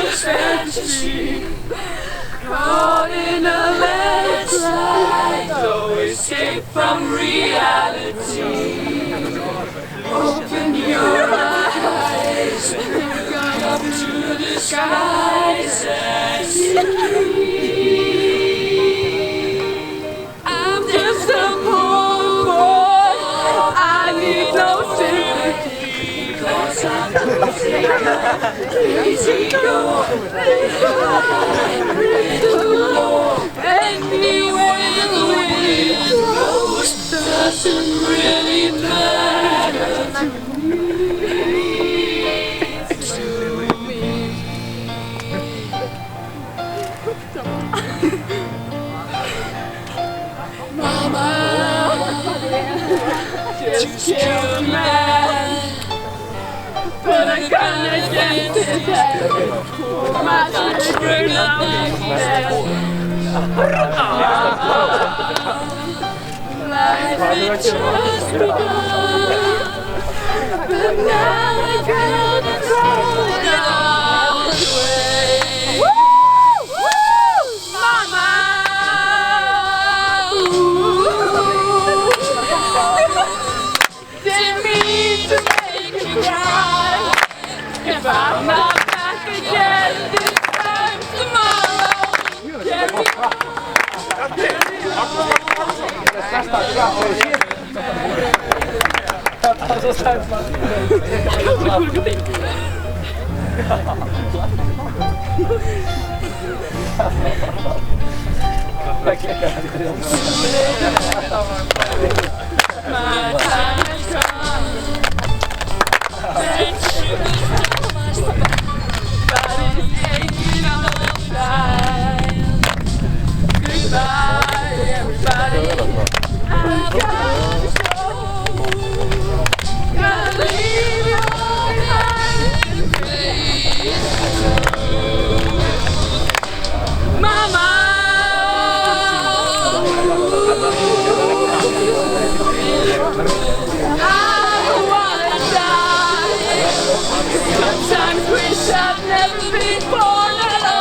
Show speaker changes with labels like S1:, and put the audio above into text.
S1: just fantasy, caught in a landslide, no escape from reality. Open your eyes, look up to the skies and see. I'm just a poor boy, I need no sympathy, 'cause I'm losing easy go, anywhere the wind blows doesn't really matter to me. Mama just killed a man, but I gonna get to that. My children are like that. Life had just begun, but now I gotta throw it all away. Mama, didn't mean to make you cry. If I'm not back again this time tomorrow, carry on. My time has come. Thank you so much, but it's aching all the time. Goodbye, everybody. I've got to go. Gotta leave you behind in place. Mama, I don't wanna die. Sometimes wish I'd never been born at all.